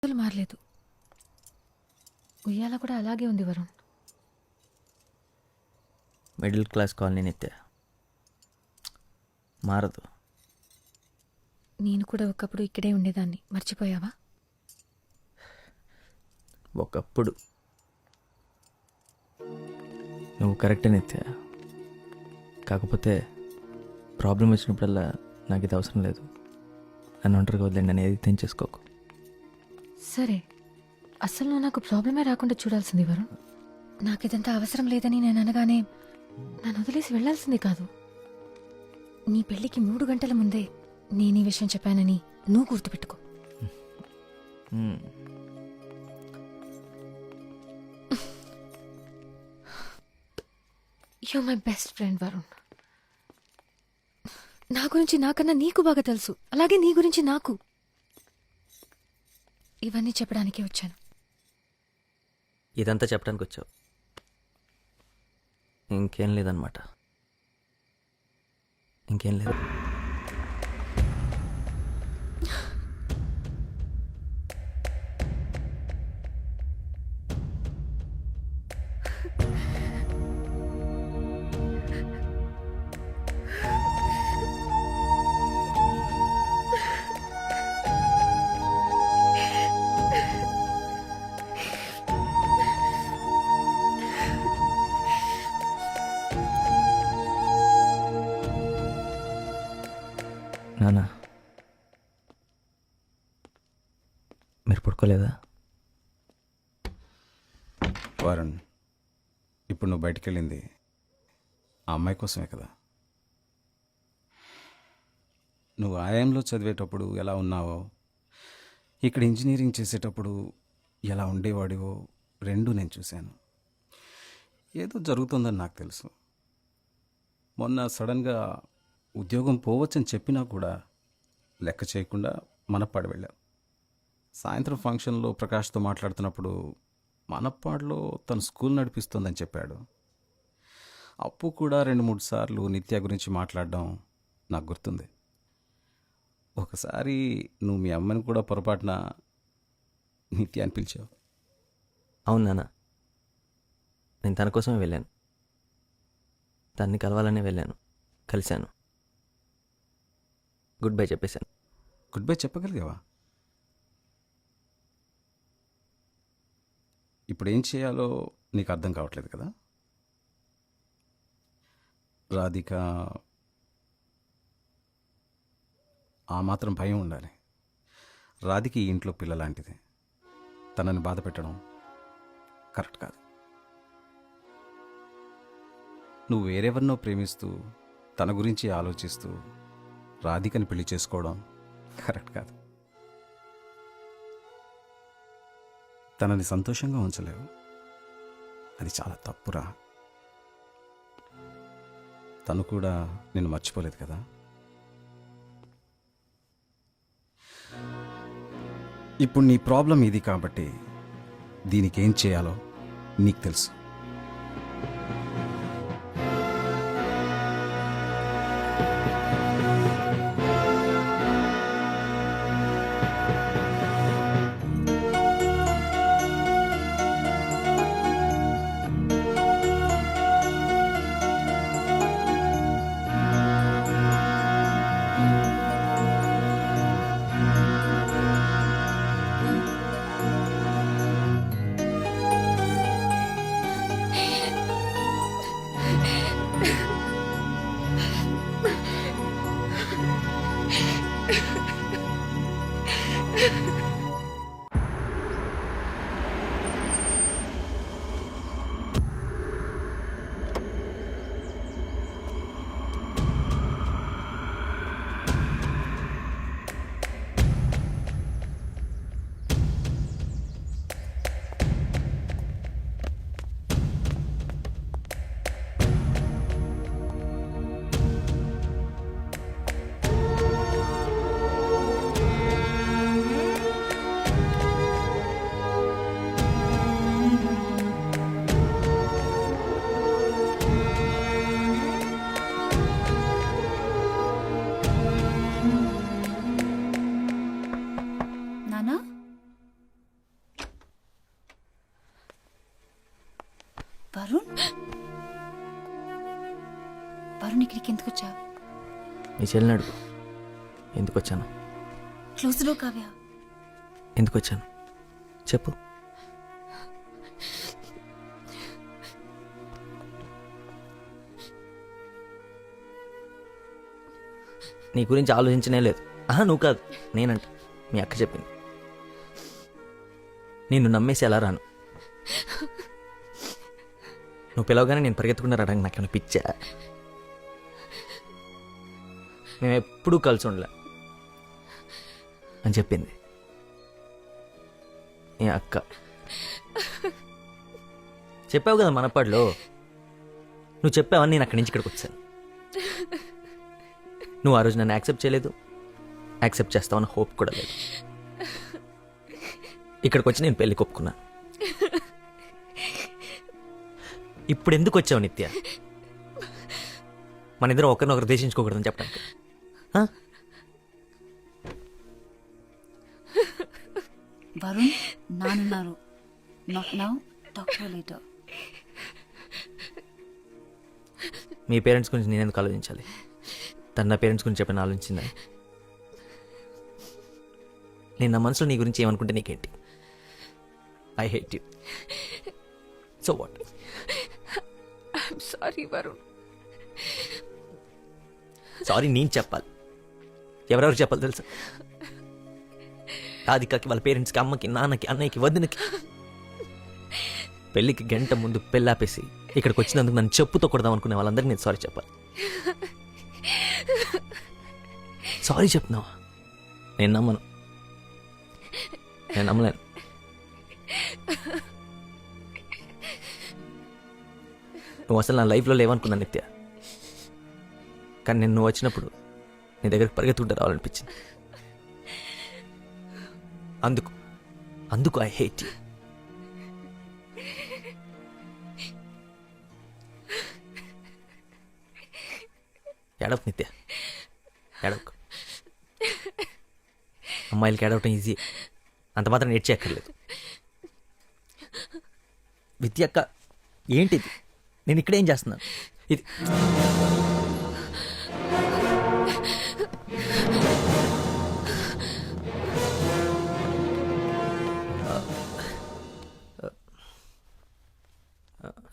అసలు మారలేదు. ఉయ్యాల కూడా అలాగే ఉంది వరుణ్. మిడిల్ క్లాస్ కాలనీ నిత్య మారదు. నేను కూడా ఒకప్పుడు ఇక్కడే ఉండేదాన్ని, మర్చిపోయావా? ఒకప్పుడు నువ్వు కరెక్టే నిత్య. కాకపోతే ప్రాబ్లం వచ్చినప్పుడల్లా నాకు ఇది అవసరం లేదు, నన్ను ఒంటరిగా వదిలేండి, నేను ఏది తెంచేసుకోకు. సరే, అసలు నువ్వు నాకు ప్రాబ్లమే రాకుండా చూడాల్సింది వరుణ్. నాకు ఇదంతా అవసరం లేదని నేను అనగానే నన్ను వదిలేసి వెళ్లాల్సింది కాదు. నీ పెళ్లికి 3 గంటల ముందే నేను ఈ విషయం చెప్పానని నువ్వు గుర్తుపెట్టుకో. You my best friend Varun. నా గురించి నాకన్నా నీకు బాగా తెలుసు, అలాగే నీ గురించి నాకు. ఇవన్నీ చెప్పడానికే వచ్చాను. ఇదంతా చెప్పడానికి వచ్చావు, ఇంకేం లేదన్నమాట. ఇంకేం లేదు. నానా, మీరు పడుకోలేదా? వరుణ్, ఇప్పుడు నువ్వు బయటికి వెళ్ళింది ఆ అమ్మాయి కోసమే కదా. నువ్వు ఆయంలో చదివేటప్పుడు ఎలా ఉన్నావో, ఇక్కడ ఇంజనీరింగ్ చేసేటప్పుడు ఎలా ఉండేవాడివో రెండూ నేను చూశాను. ఏదో జరుగుతుందని నాకు తెలుసు. మొన్న సడన్గా ఉద్యోగం పోవచ్చని చెప్పినా కూడా లెక్క చేయకుండా మనప్పాడు వెళ్ళావు. సాయంత్రం ఫంక్షన్లో ప్రకాష్తో మాట్లాడుతున్నప్పుడు మనప్పాడులో తను స్కూల్ నడిపిస్తోందని చెప్పాడు. అప్పు కూడా 2-3 సార్లు నిత్య గురించి మాట్లాడడం నాకు గుర్తుంది. ఒకసారి నువ్వు మీ అమ్మని కూడా పొరపాటున నిత్య అని పిలిచావు. అవును నాన్న, నేను తన కోసమే వెళ్ళాను, తన్ని కలవాలనే వెళ్ళాను, కలిశాను, గుడ్ బై చెప్పేశాను. గుడ్ బై చెప్పగలిగావా? ఇప్పుడు ఏం చేయాలో నీకు అర్థం కావట్లేదు కదా. రాధిక, ఆ మాత్రం భయం ఉండాలి. రాధిక ఈ ఇంట్లో పిల్ల లాంటిది. తనని బాధ పెట్టడం కరెక్ట్ కాదు. నువ్వు వేరెవరినో ప్రేమిస్తూ తన గురించి ఆలోచిస్తూ రాధికని పెళ్లి చేసుకోవడం కరెక్ట్ కాదు. తనని సంతోషంగా ఉంచలేవు, అది చాలా తప్పురా. తను కూడా నిన్ను మర్చిపోలేదు కదా. ఇప్పుడు నీ ప్రాబ్లం ఇది కాబట్టి దీనికి ఏం చేయాలో నీకు తెలుసు. వరుణ్ వరుణ్ ఇక్కడికి ఎందుకు వచ్చావు? నీ చెల్లిని అడుగు ఎందుకు వచ్చాను, క్లోజ్లో కావ్య. ఎందుకు వచ్చాను చెప్పు. నీ గురించి ఆలోచించనే లేదు. నువ్వు కాదు, నేనంట. మీ అక్క చెప్పింది. నిన్ను నమ్మేసి ఎలా రాను? నువ్వు పిలవగానే నేను పరిగెత్తుకున్న రావడానికి నాకేమైనా పిచ్చా? మేము ఎప్పుడూ కలిసి ఉండలే అని చెప్పింది నీ అక్క. చెప్పావు కదా మనపాడులో. నువ్వు చెప్పావని నేను అక్కడి నుంచి ఇక్కడికి వచ్చాను. నువ్వు ఆ రోజు నన్ను యాక్సెప్ట్ చేయలేదు, యాక్సెప్ట్ చేస్తావని హోప్ కూడా లేదు. ఇక్కడికి వచ్చి నేను పెళ్ళికి ఒప్పుకున్నాను. ఇప్పుడు ఎందుకు వచ్చావు నిత్య? మన ఇద్దరం ఒకరినొకరు దేశించుకోకూడదని చెప్పడానికి. వరుణ్ నానున్నారు. Not now, talk to later. మీ పేరెంట్స్ గురించి నేను ఎందుకు ఆలోచించాలి? తన నా పేరెంట్స్ గురించి చెప్పిన ఆలోచించిందా? నేను నా మనసులో నీ గురించి ఏమనుకుంటే నీకేంటి? I hate you. So what? I'm sorry Varun. Sorry నేను చెప్పాలి. ఎవరెవరు చెప్పాలి తెలుసా? రాధికకి, వాళ్ళ పేరెంట్స్కి, అమ్మకి, నాన్నకి, అన్నయ్యకి, వదినకి. పెళ్ళికి గంట ముందు పెళ్ళాపేసి ఇక్కడికి వచ్చినందుకు నన్ను చెప్పుతో కొడదాం అనుకునే వాళ్ళందరికీ నేను సారీ చెప్పాలి. సారీ చెప్తున్నావా? నేను నమ్మను, నేను నమ్మలేను. నువ్వు అసలు నా లైఫ్లో లేవనుకున్నా నిత్య. కానీ నేను నువ్వు వచ్చినప్పుడు నీ దగ్గరికి పరిగెత్తుకుంటూ రావాలనిపించింది. అందుకు ఐ హేట్ యూ. ఏడవకు నిత్య, ఏడవకు. అమ్మాయిలకి ఏడవటం ఈజీ, అంత మాత్రం నేర్చేయక్కర్లేదు. విద్య అక్క, ఏంటిది? నేను ఇక్కడేం చేస్తున్నాను? ఇది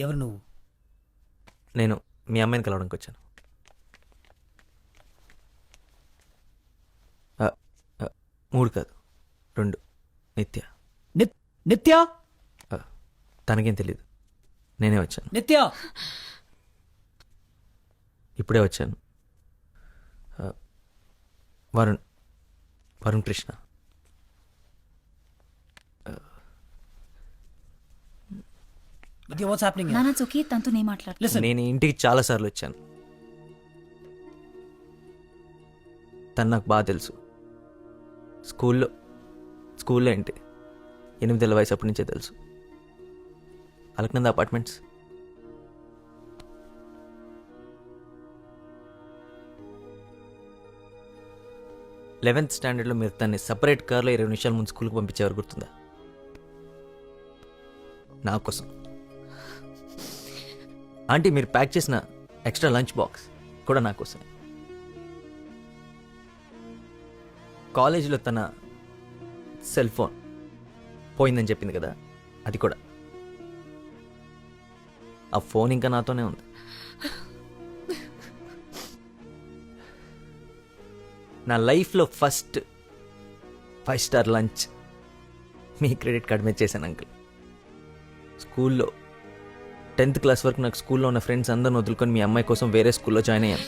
ఎవరు నువ్వు? నేను మీ అమ్మాయిని కలవడానికి వచ్చాను. 3 కాదు 2. నిత్య. నిత్య? తనకేం తెలీదు, నేనే వచ్చాను. నిత్య ఇప్పుడే వచ్చాను. వరుణ్ కృష్ణ. నిత్య, వాట్స్ హ్యాపెనింగ్? నానా చొక్కి తనతో నేను మాట్లాడలేదు. నేను ఇంటికి చాలాసార్లు వచ్చాను. తను నాకు బాగా తెలుసు. స్కూల్లో ఏంటి 8 ఏళ్ళ వయసు అప్పటి నుంచే తెలుసు. అలక్నంద అపార్ట్మెంట్స్. లెవెన్త్ స్టాండర్డ్లో మీరు తన్ని సపరేట్ కార్లో 20 నిమిషాల ముందు స్కూల్కి పంపించేవారు, గుర్తుందా? నా కోసం. ఆంటీ, మీరు ప్యాక్ చేసిన ఎక్స్ట్రా లంచ్ బాక్స్ కూడా నా కోసం. కాలేజీలో తన సెల్ ఫోన్ పోయిందని చెప్పింది కదా, అది కూడా. ఆ ఫోన్ ఇంకా నాతోనే ఉంది. నా లైఫ్లో ఫస్ట్ 5 స్టార్ లంచ్ మీ క్రెడిట్ కార్డ్ మీద చేశాను అంకుల్. స్కూల్లో 10th క్లాస్ వరకు నాకు స్కూల్లో ఉన్న ఫ్రెండ్స్ అందరిని వదులుకొని మీ అమ్మాయి కోసం వేరే స్కూల్లో జాయిన్ అయ్యాను.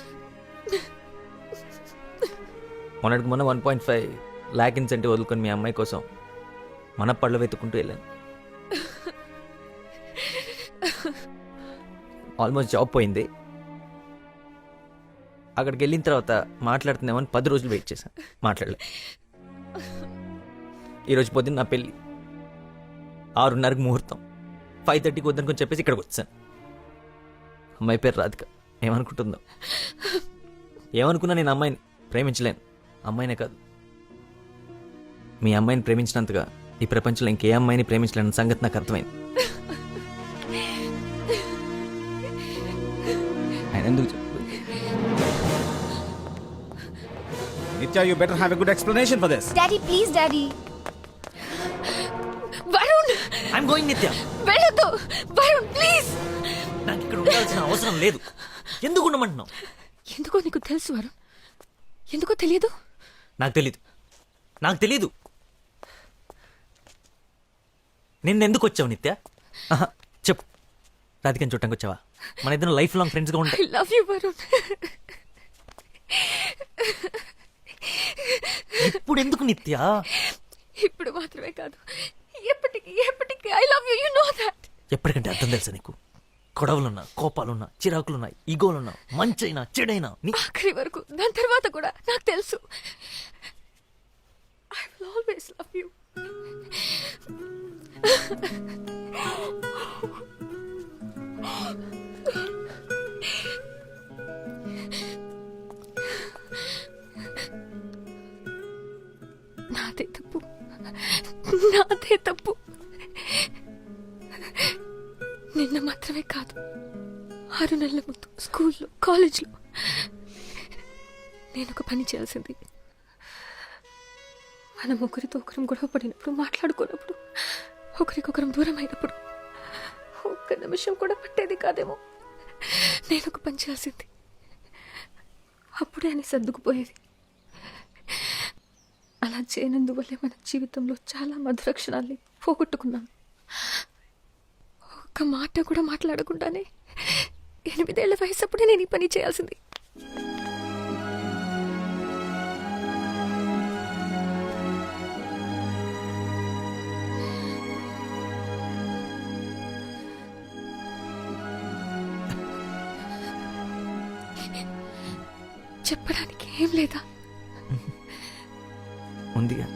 మొన్న 1.5 lakh ఇన్సెంటివ్ వదులుకొని మీ అమ్మాయి కోసం మన పళ్ళు వెతుక్కుంటూ వెళ్ళాను. ఆల్మోస్ట్ జాబ్ పోయింది. అక్కడికి వెళ్ళిన తర్వాత మాట్లాడుతున్నామని 10 రోజులు వెయిట్ చేశాను, మాట్లాడలే. ఈరోజు పొద్దున్న నా పెళ్ళి, 6:30కి ముహూర్తం, 5:30కి వద్దనుకొని చెప్పేసి ఇక్కడికి వచ్చాను. అమ్మాయి పేరు రాధిక. ఏమనుకుంటుందో, ఏమనుకున్నా నేను అమ్మాయిని ప్రేమించలేను. అమ్మాయినే కాదు, మీ అమ్మాయిని ప్రేమించినంతగా ఈ ప్రపంచంలో ఇంకే అమ్మాయిని ప్రేమించలేని సంగతి నాకు అర్థమైంది. ఎందుకు చెప్పు నిత్య, you better have a good explanation for this. Daddy please daddy. Varun I'm going నిత్య. వెళ్ళొద్దు వరుణ్ ప్లీజ్. నాకు ఇక్కడ ఉండాల్సిన అవసరం లేదు. ఎందుకు ఉండమంటున్నావు? ఎందుకో నీకు తెలుసు వరుణ్, ఎందుకో తెలియదు. నాకు తెలీదు. నిన్నెందుకు వచ్చావు నిత్య? ఆహా, చెప్పు. రాధికని చూడటానికి వచ్చావా? మన ఇద్దరం లైఫ్ లాంగ్ ఫ్రెండ్స్గా ఐ ఉంటాయి. Love you Varun. ఇప్పుడు ఎందుకు నిత్య? ఇప్పుడు మాత్రమే కాదు, ఎప్పటికీ ఎప్పటికీ I love you. You know that. ఎప్పటికంటే అర్థం తెలుసా నీకు? గొడవలున్నా, కోపాలున్నా, చిరాకులున్నా, ఈగోలున్నా, మంచైనా చెడైనా ఆఖరి వరకు, దాని తర్వాత కూడా నాకు తెలుసు. I will always love you. నాదే తప్పు. నిన్న మాత్రమే కాదు, 6 నెలల ముందు స్కూల్లో, కాలేజ్లో నేను ఒక పని చేయాల్సింది. మనం ఒకరితో ఒకరం గొడవ పడినప్పుడు, మాట్లాడుకున్నప్పుడు, ఒకరికొకరం దూరం అయినప్పుడు ఒక్క నిమిషం కూడా పట్టేది కాదేమో. నేను ఒక పని చేయాల్సింది. అప్పుడే అని సర్దుకుపోయేది. అలా చేయనందువల్లే మన జీవితంలో చాలా మధుర క్షణాల్ని పోగొట్టుకున్నాను. ఒక్క మాట కూడా మాట్లాడకుండానే 8 ఏళ్ల వయసప్పుడే నేను ఈ పని చేయాల్సింది. చెప్పడానికి ఏం లేదా? ఉందిగా.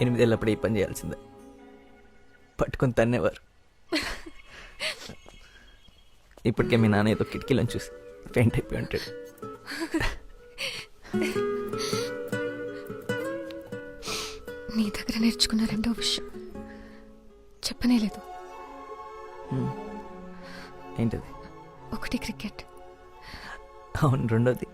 ఎనిమిదేళ్ళప్పుడు ఈ పని చేయాల్సిందే. పట్టుకొని తన్నేవారు. ఇప్పటికే మీ నాన్న ఏదో కిటికీలను చూసి పెయింట్ అయిపోయి ఉంటాడు. నీ దగ్గర నేర్చుకున్న రెండో విషయం చెప్పనే లేదు. ఏంటది? ఒకటి క్రికెట్, అవును. రెండోది